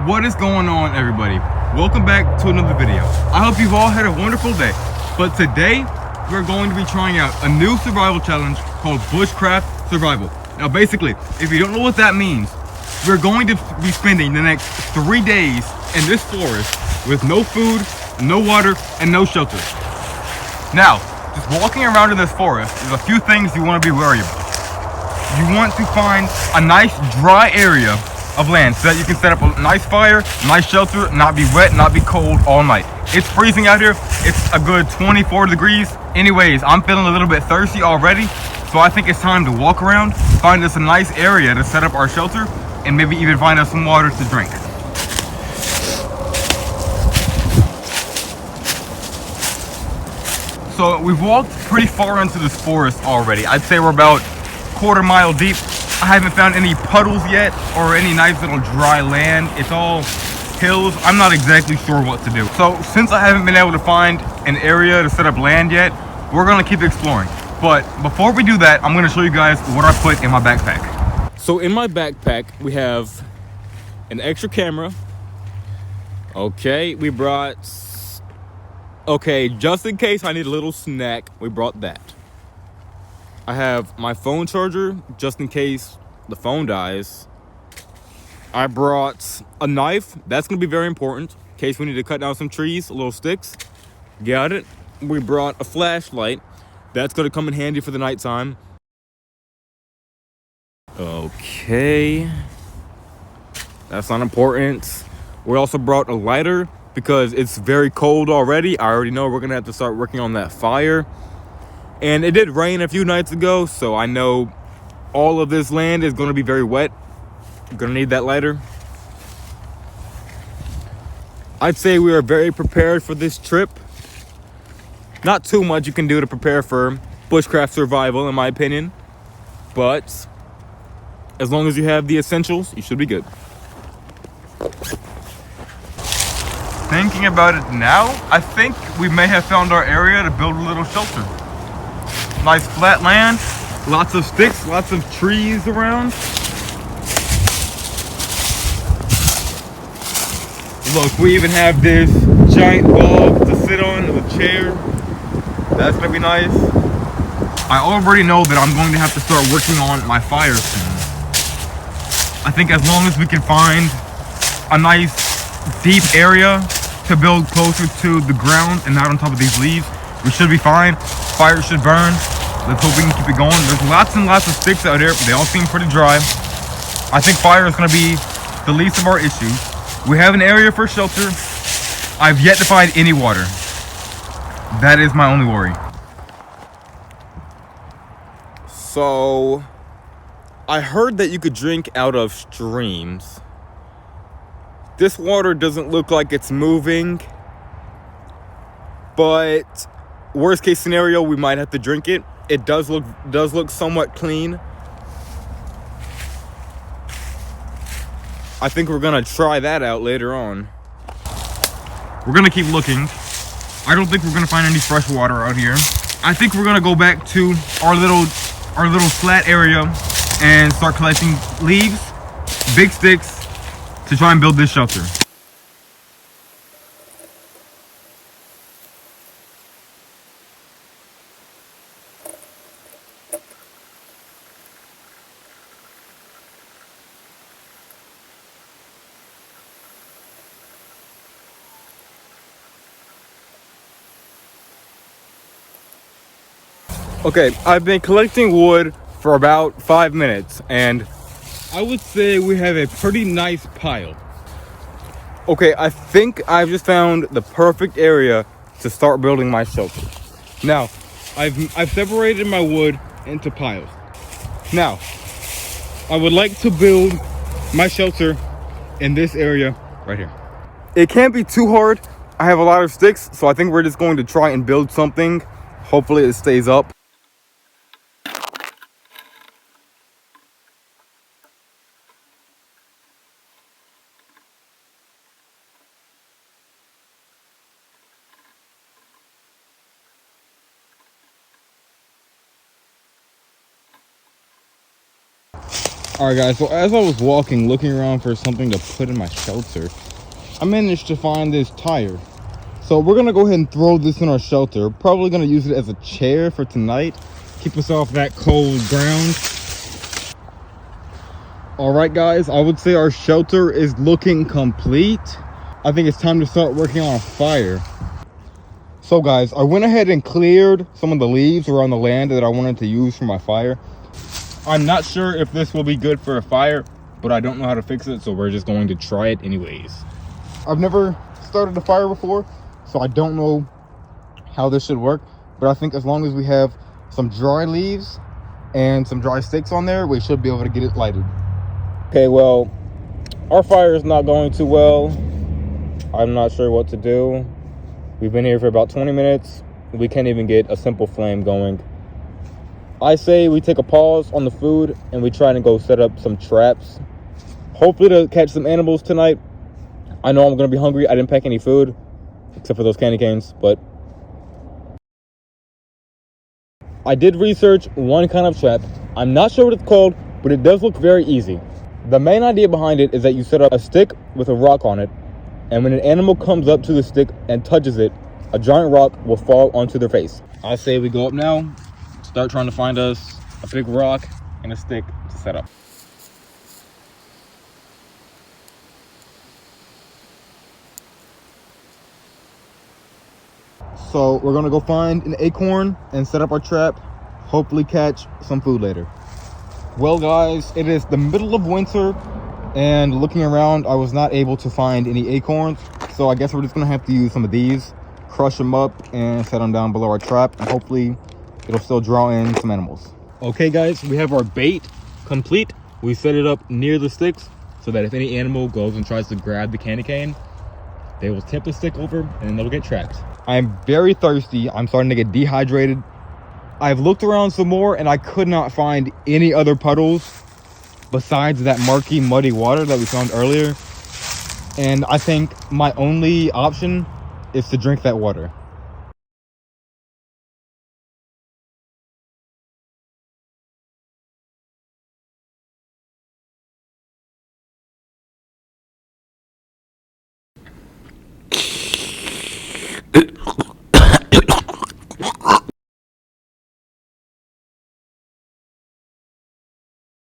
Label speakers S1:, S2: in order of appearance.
S1: What is going on, everybody? Welcome back to another video. I hope you've all had a wonderful day. But today, we're going to be trying out a new survival challenge called Bushcraft Survival. Now basically, if you don't know what that means, we're going to be spending the next 3 days in this forest with no food, no water, and no shelter. Now, just walking around in this forest, there's a few things you want to be wary about. You want to find a nice dry area of land so that you can set up a nice fire, nice shelter, not be wet, not be cold all night. It's freezing out here. It's a good 24 degrees. Anyways, I'm feeling a little bit thirsty already, so I think it's time to walk around, find us a nice area to set up our shelter, and maybe even find us some water to drink. So we've walked pretty far into this forest already. I'd say we're about quarter-mile deep. I haven't found any puddles yet or any nice little dry land. It's all hills. I'm not exactly sure what to do. So since I haven't been able to find an area to set up land yet, we're gonna keep exploring. But before we do that, I'm gonna show you guys what I put in my backpack. So in my backpack, we have an extra camera. Okay, we brought, just in case I need a little snack, we brought that. I have my phone charger, just in case the phone dies. I brought a knife. That's gonna be very important in case we need to cut down some trees, little sticks. Got it. We brought a flashlight. That's gonna come in handy for the nighttime. Okay. That's not important. We also brought a lighter because it's very cold already. I already know we're gonna have to start working on that fire. And it did rain a few nights ago, so I know all of this land is going to be very wet. I'm going to need that lighter. I'd say we are very prepared for this trip. Not too much you can do to prepare for bushcraft survival, in my opinion. But as long as you have the essentials, you should be good. Thinking about it now, I think we may have found our area to build a little shelter. Nice flat land, lots of sticks, lots of trees around. Look, we even have this giant log to sit on with a chair. That's gonna be nice. I already know that I'm going to have to start working on my fire soon. I think as long as we can find a nice deep area to build closer to the ground and not on top of these leaves, we should be fine. Fire should burn. Let's hope we can keep it going. There's lots and lots of sticks out here. They all seem pretty dry. I think fire is going to be the least of our issues. We have an area for shelter. I've yet to find any water. That is my only worry. So, I heard that you could drink out of streams. This water doesn't look like it's moving, but worst case scenario, we might have to drink it. It does look somewhat clean. I think we're gonna try that out later on. We're gonna keep looking. I don't think we're gonna find any fresh water out here. I think we're gonna go back to our little flat area and start collecting leaves, big sticks, to try and build this shelter. Okay, I've been collecting wood for about 5 minutes, and I would say we have a pretty nice pile. Okay, I think I've just found the perfect area to start building my shelter. Now, I've separated my wood into piles. Now, I would like to build my shelter in this area right here. It can't be too hard. I have a lot of sticks, so I think we're just going to try and build something. Hopefully it stays up. All right, guys, so as I was walking, looking around for something to put in my shelter, I managed to find this tire. So we're gonna go ahead and throw this in our shelter. Probably gonna use it as a chair for tonight. Keep us off that cold ground. All right, guys, I would say our shelter is looking complete. I think it's time to start working on a fire. So guys, I went ahead and cleared some of the leaves around the land that I wanted to use for my fire. I'm not sure if this will be good for a fire, but I don't know how to fix it, so we're just going to try it anyways. I've never started a fire before, so I don't know how this should work, but I think as long as we have some dry leaves and some dry sticks on there, we should be able to get it lighted. Okay, well, our fire is not going too well. I'm not sure what to do. We've been here for about 20 minutes. We can't even get a simple flame going. I say we take a pause on the food and we try to go set up some traps. Hopefully to catch some animals tonight. I know I'm gonna be hungry. I didn't pack any food except for those candy canes, but I did research one kind of trap. I'm not sure what it's called, but it does look very easy. The main idea behind it is that you set up a stick with a rock on it, and when an animal comes up to the stick and touches it, a giant rock will fall onto their face. I say we go up now, start trying to find us a big rock and a stick to set up. So we're gonna go find an acorn and set up our trap, hopefully catch some food later. Well guys, it is the middle of winter, and looking around, I was not able to find any acorns. So I guess we're just gonna have to use some of these, crush them up and set them down below our trap, and hopefully it'll still draw in some animals. Okay guys, we have our bait complete. We set it up near the sticks so that if any animal goes and tries to grab the candy cane, they will tip the stick over and then they'll get trapped. I'm very thirsty. I'm starting to get dehydrated. I've looked around some more and I could not find any other puddles besides that murky, muddy water that we found earlier. And I think my only option is to drink that water.